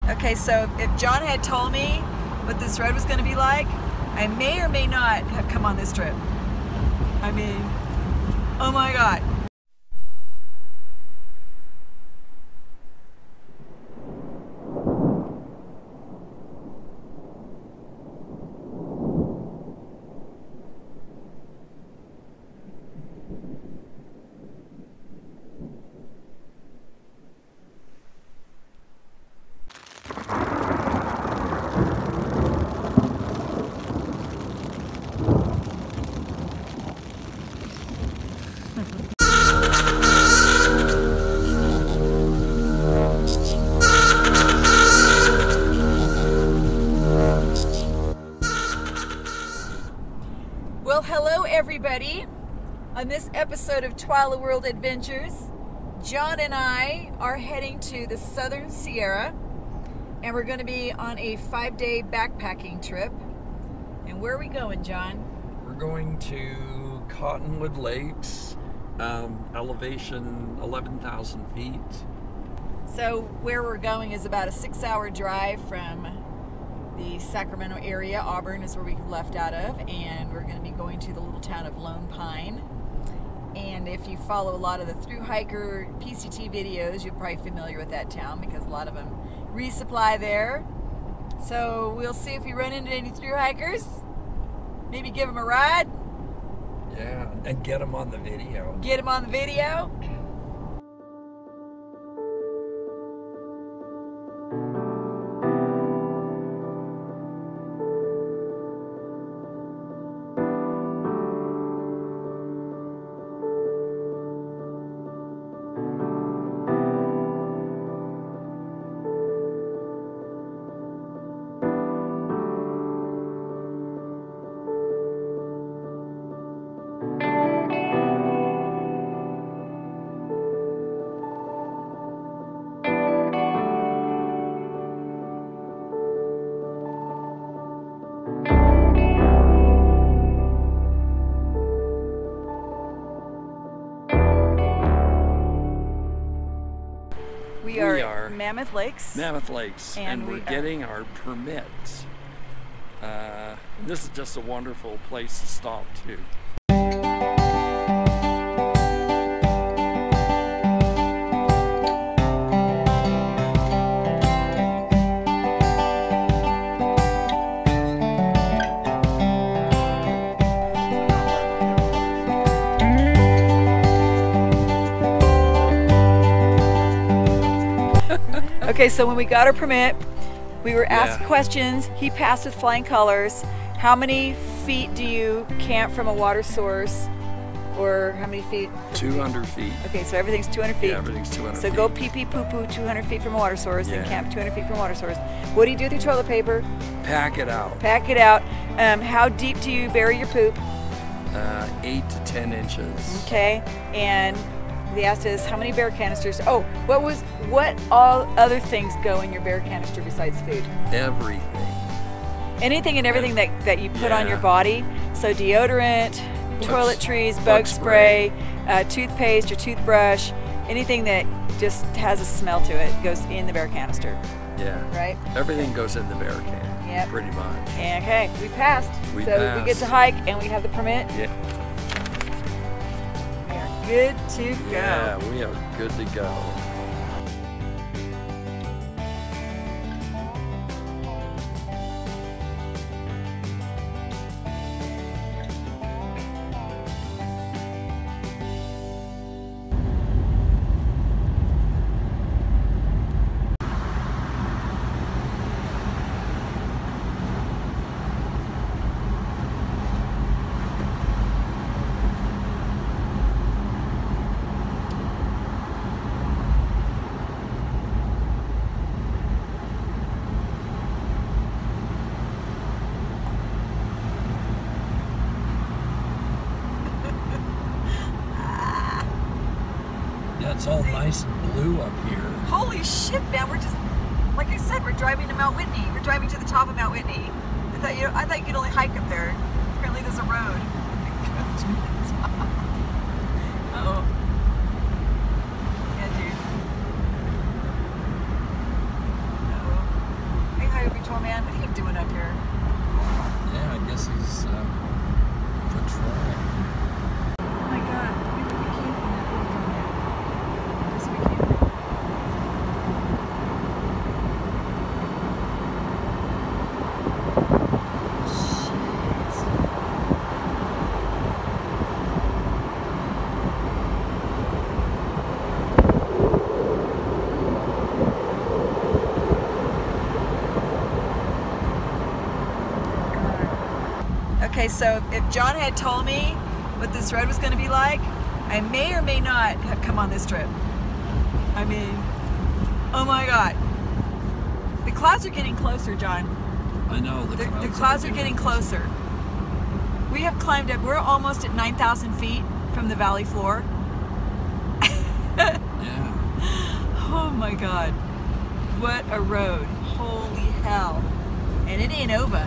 Okay, so if John had told me what this road was going to be like, I may or may not have come on this trip. I mean, oh my God. Well, hello everybody. On this episode of Twyla World Adventures, John and I are heading to the Southern Sierra, and we're going to be on a 5-day backpacking trip. And where are we going, John? We're going to Cottonwood Lakes, elevation 11,000 feet. So where we're going is about a 6-hour drive from the Sacramento area. Auburn is where we left out of, and we're going to be going to the little town of Lone Pine. And if you follow a lot of the thru hiker PCT videos, you're probably familiar with that town because a lot of them resupply there. So we'll see if we run into any thru hikers. Maybe give them a ride. Yeah, and get them on the video. Get them on the video. We are Mammoth Lakes. Mammoth Lakes, and we're getting our permits. This is just a wonderful place to stop too. Okay, so when we got our permit, we were asked questions. He passed with flying colors. How many feet do you camp from a water source? Or how many feet? 200 feet. Okay, so everything's 200 feet. Yeah, everything's 200 feet. So go pee pee poo poo 200 feet from a water source and Yeah. camp 200 feet from a water source. What do you do with your toilet paper? Pack it out. Pack it out. How deep do you bury your poop? 8 to 10 inches. Okay, and they asked us how many bear canisters. Oh, what all other things go in your bear canister besides food? Everything. Anything and everything that you put on Yeah. your body. So deodorant, toiletries, bug spray, toothpaste or toothbrush, anything that just has a smell to it goes in the bear canister. Yeah. Right? Everything goes in the bear can. Yep. Pretty much. Okay, we passed. We so passed. we get to hike and we have the permit. Yeah. We are good to go. Yeah, we are good to go. It's all nice and blue up here. Holy shit, man! We're just, like I said, we're driving to Mount Whitney. We're driving to the top of Mount Whitney. I thought you could only hike up there. Apparently, there's a road. Uh-oh. Yeah, dude. Uh-oh. is patrol. Oh my God, we came from that little donut. That's where we came from. Okay, so if John had told me what this road was going to be like, I may or may not have come on this trip. I mean, oh my God. The clouds are getting closer, John. I know, the clouds are getting closer. We have climbed up, we're almost at 9,000 feet from the valley floor. Yeah. Oh my God. What a road. Holy hell. And it ain't over.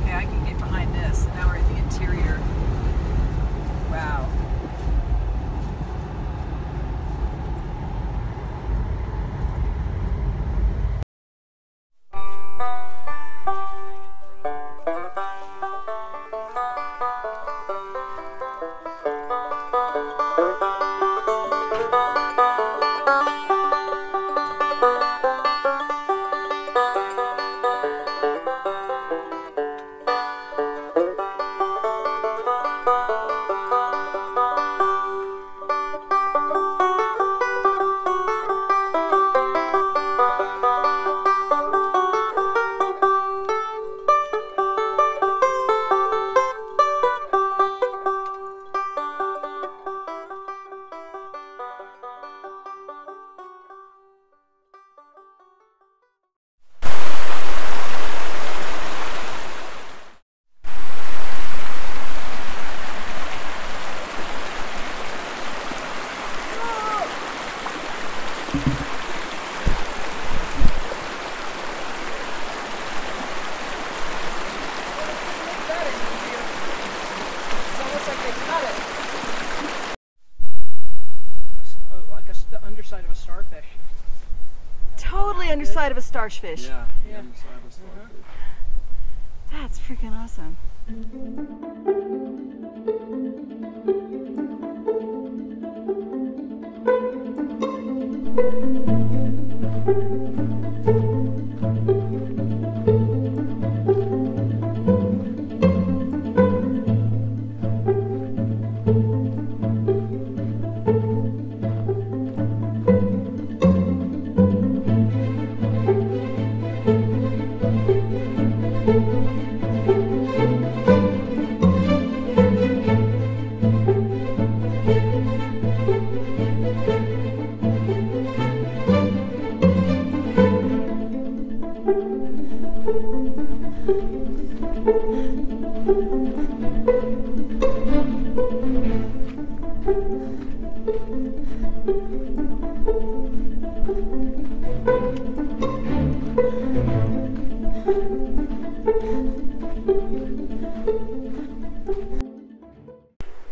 Okay, I can get behind this. Now we're at the interior. Wow. Underside of a starfish. Totally underside of a starfish. Yeah, the underside of a starfish. That's freaking awesome.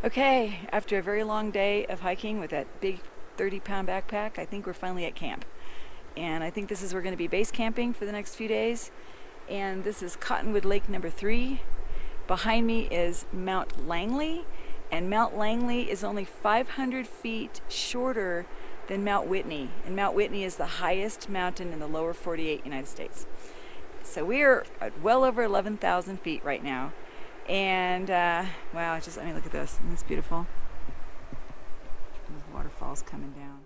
Okay, after a very long day of hiking with that big 30-pound backpack, I think we're finally at camp. And I think this is where we're going to be base camping for the next few days. And this is Cottonwood Lake number 3. Behind me is Mount Langley, and Mount Langley is only 500 feet shorter than Mount Whitney. And Mount Whitney is the highest mountain in the lower 48 United States. So we are at well over 11,000 feet right now. And wow, just let me look at this. Isn't this beautiful? Those waterfalls coming down.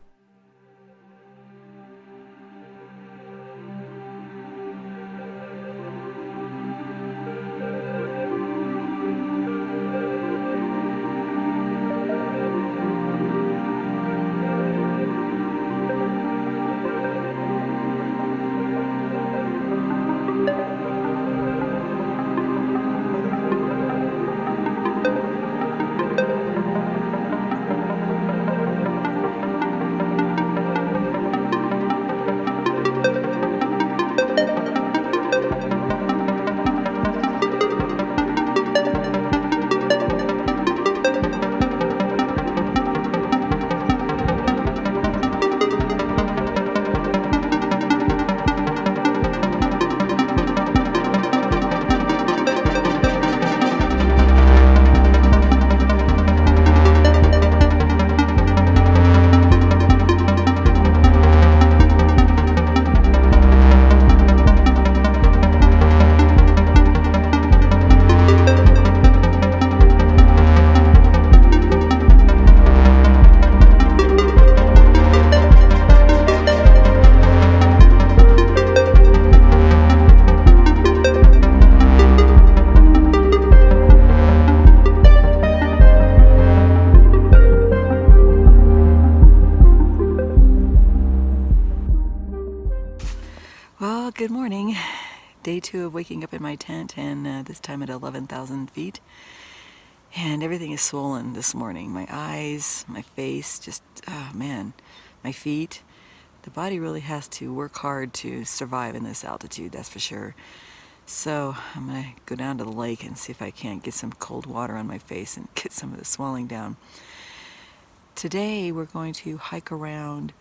Day 2 of waking up in my tent, and this time at 11,000 feet. And everything is swollen this morning. My eyes, my face, just, oh man, my feet. The body really has to work hard to survive in this altitude, that's for sure. So I'm gonna go down to the lake and see if I can't get some cold water on my face and get some of the swelling down. Today we're going to hike around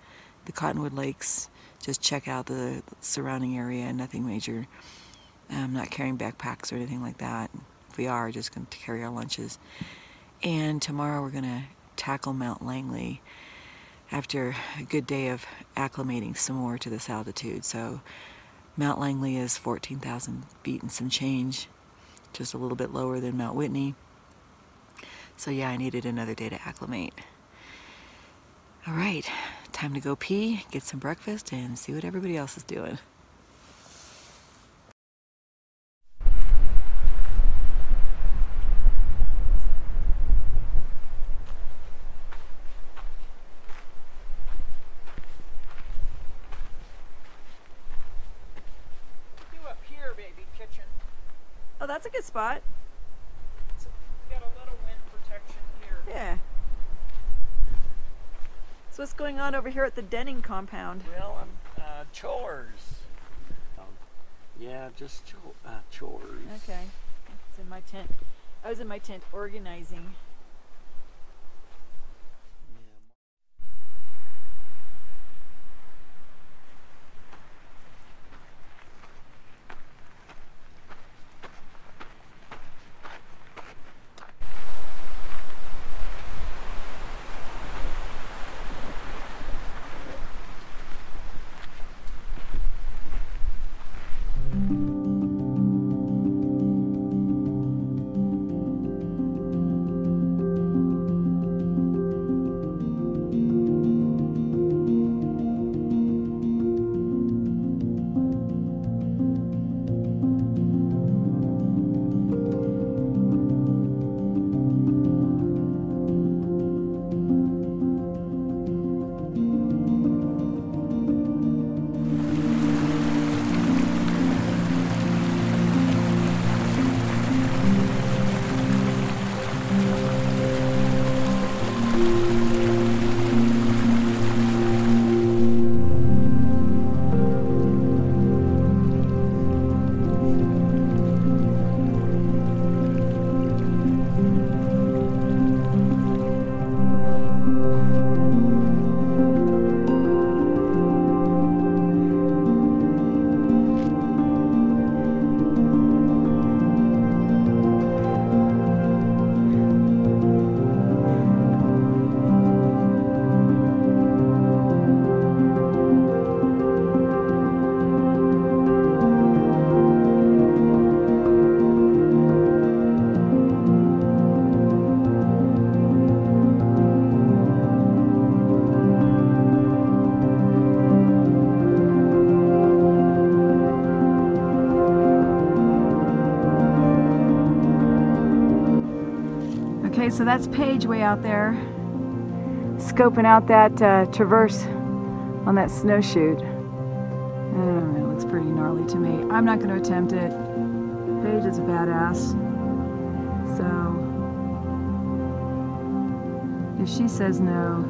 the Cottonwood lakes, just check out the surrounding area, nothing major. I'm not carrying backpacks or anything like that. If we are, just going to carry our lunches. And tomorrow we're going to tackle Mount Langley after a good day of acclimating some more to this altitude. So Mount Langley is 14,000 feet and some change, just a little bit lower than Mount Whitney. So yeah, I needed another day to acclimate. All right, time to go pee, get some breakfast, and see what everybody else is doing. You up here, baby, kitchen. Oh, that's a good spot. We got a little wind protection here. Yeah. So what's going on over here at the Denning compound? Well, I'm chores. Yeah, just chores. Okay. It's in my tent. I was in my tent organizing. Okay, so that's Paige way out there, scoping out that traverse on that snowshoe. I don't know, it looks pretty gnarly to me. I'm not going to attempt it. Paige is a badass. So, if she says no,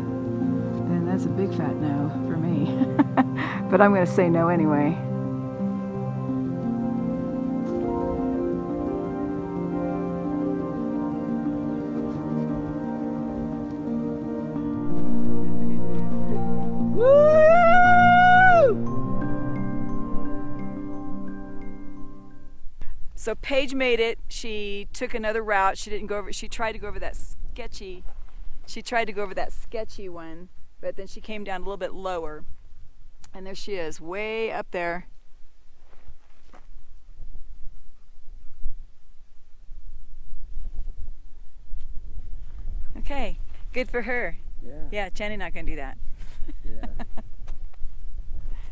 then that's a big fat no for me. But I'm going to say no anyway. So Paige made it. She took another route. She didn't go over. She tried to go over that sketchy. She tried to go over that sketchy one, but then she came down a little bit lower, and there she is, way up there. Okay, good for her. Yeah. Yeah, Channing not gonna do that. Yeah.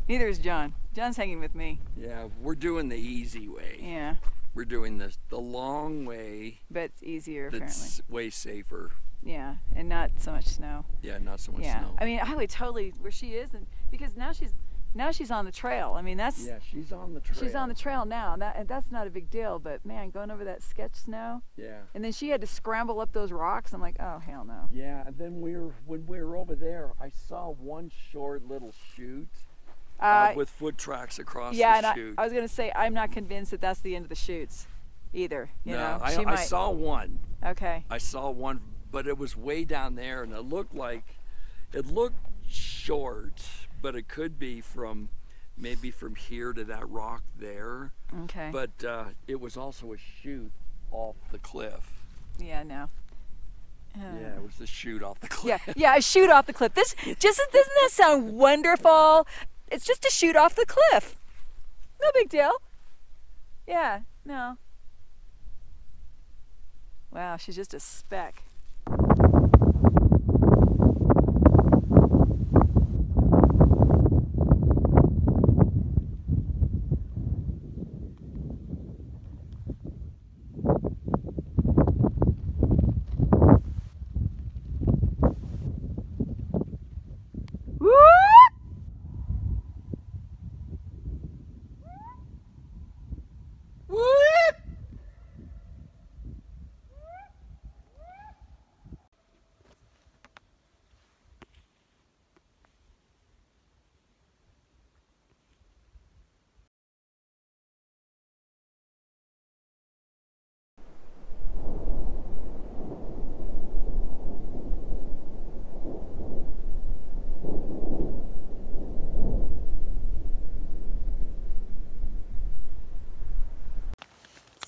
Neither is John. John's hanging with me. Yeah, we're doing the easy way. Yeah. We're doing the long way. But it's easier, That's apparently. way safer. Yeah, and not so much snow. Yeah, not so much Yeah, snow. I mean, I would totally where she is, and because now she's Now she's on the trail. I mean, that's... Yeah, she's on the trail. She's on the trail now. That's not a big deal, but man, going over that sketch snow. Yeah. And then she had to scramble up those rocks. I'm like, oh, hell no. Yeah, and then when we were over there, I saw one short little chute with foot tracks across the chute. I was going to say, I'm not convinced that that's the end of the chutes either. You know? I saw one. Okay. I saw one, but it was way down there, and it looked short, but it could be maybe from here to that rock there. Okay. But it was also a chute off the cliff. Yeah, no. Yeah, it was the chute off the cliff. Yeah, a chute off the cliff. Doesn't that sound wonderful? It's just a chute off the cliff. No big deal. Yeah, no. Wow, she's just a speck.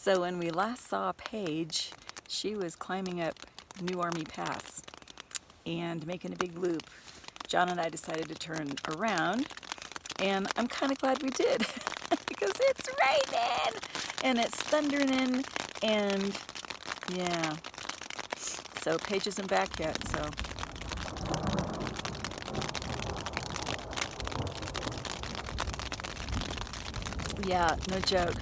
So when we last saw Paige, she was climbing up New Army Pass and making a big loop. John and I decided to turn around, and I'm kind of glad we did because it's raining and it's thundering, and yeah. So Paige isn't back yet, so. Yeah, no joke.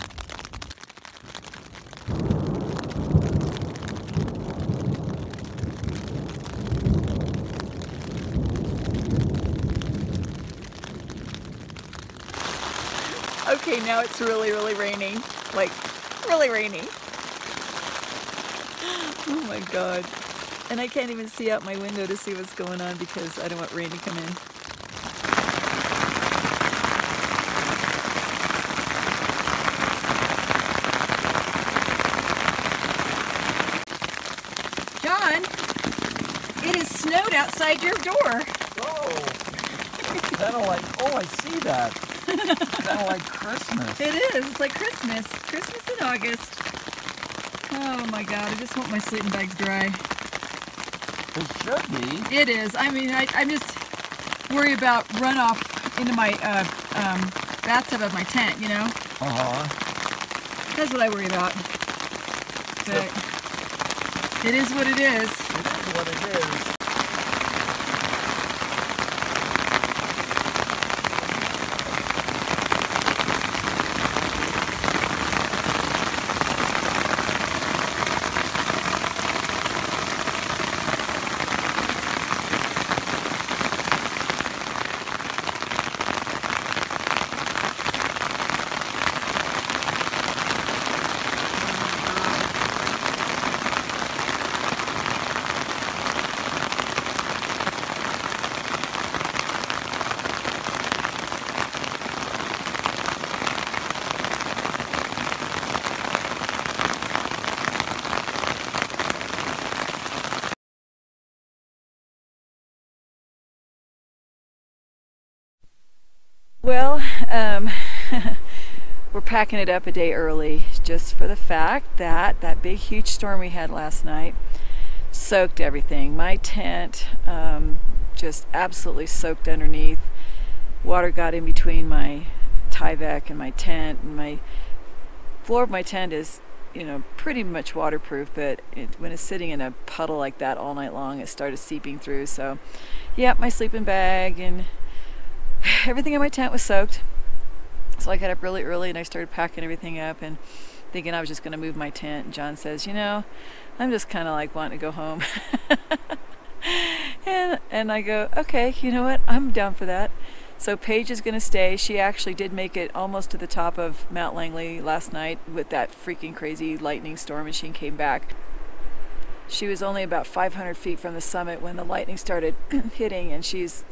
Okay, now it's really, really raining. Like, really raining. Oh my God. And I can't even see out my window to see what's going on because I don't want rain to come in. John, it has snowed outside your door. Oh, kind of like, oh, I see that. Kind of like Christmas. It is. It's like Christmas. Christmas in August. Oh my God, I just want my sleeping bags dry. It should be. It is. I mean, I'm just worried about runoff into my bathtub of my tent, you know? Uh-huh. That's what I worry about. But it is what it is. It is what it is. Well, we're packing it up a day early just for the fact that that big huge storm we had last night soaked everything. My tent just absolutely soaked underneath. Water got in between my Tyvek and my tent, and my floor of my tent is, you know, pretty much waterproof, but when it's sitting in a puddle like that all night long, it started seeping through. So yeah, my sleeping bag and everything in my tent was soaked. So I got up really early and I started packing everything up and thinking I was just going to move my tent. And John says, you know, I'm just kind of like wanting to go home. and I go, okay, you know what? I'm down for that. So Paige is going to stay. She actually did make it almost to the top of Mount Langley last night with that freaking crazy lightning storm, and she came back. She was only about 500 feet from the summit when the lightning started hitting, and she's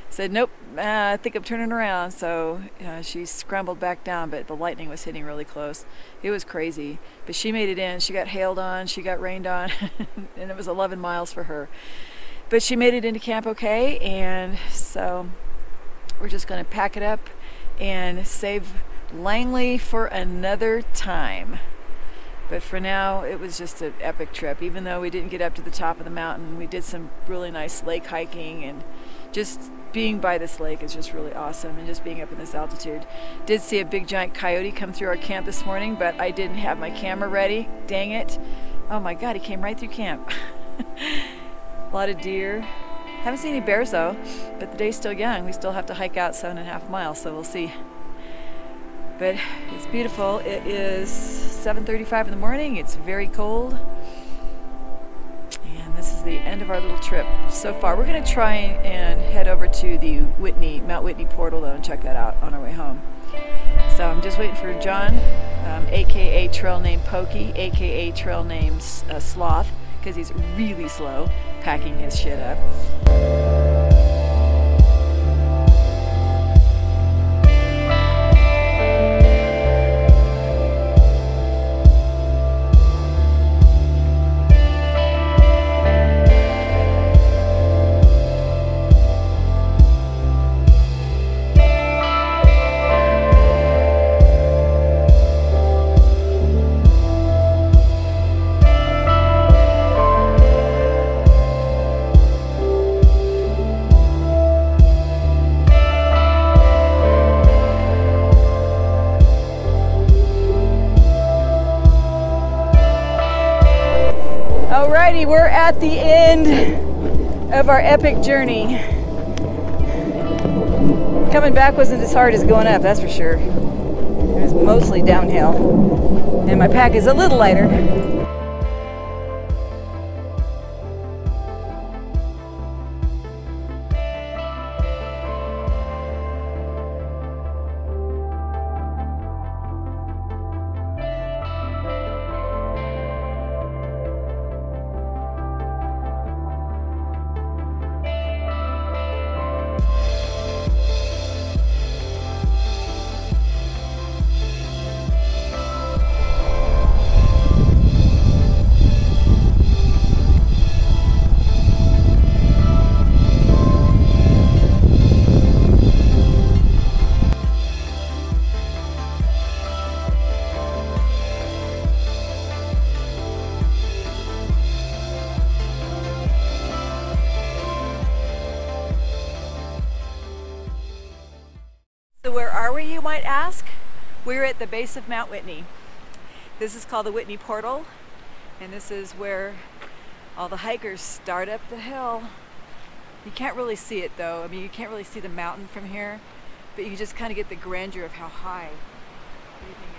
said, nope, I think I'm turning around. So she scrambled back down, but the lightning was hitting really close. It was crazy, but she made it in. She got hailed on, she got rained on, and it was 11 miles for her. But she made it into camp okay, and so we're just going to pack it up and save Langley for another time. But for now, it was just an epic trip. Even though we didn't get up to the top of the mountain, we did some really nice lake hiking, and just being by this lake is just really awesome, and just being up in this altitude. Did see a big giant coyote come through our camp this morning, but I didn't have my camera ready. Dang it. Oh my God, he came right through camp. A lot of deer. Haven't seen any bears though, but the day's still young. We still have to hike out 7.5 miles, so we'll see. But it's beautiful. It is 7:35 in the morning. It's very cold. And this is the end of our little trip so far. We're going to try and head over to the Mount Whitney portal though, and check that out on our way home. So I'm just waiting for John, aka trail name Pokey, aka trail name Sloth, because he's really slow packing his shit up. Alrighty, we're at the end of our epic journey. Coming back wasn't as hard as going up, that's for sure. It was mostly downhill, and my pack is a little lighter. So where are we, you might ask? We're at the base of Mount Whitney. This is called the Whitney Portal, and this is where all the hikers start up the hill. You can't really see it though. I mean, you can't really see the mountain from here, but you can just kind of get the grandeur of how high everything is.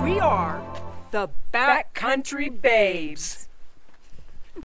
We are the Backcountry Babes.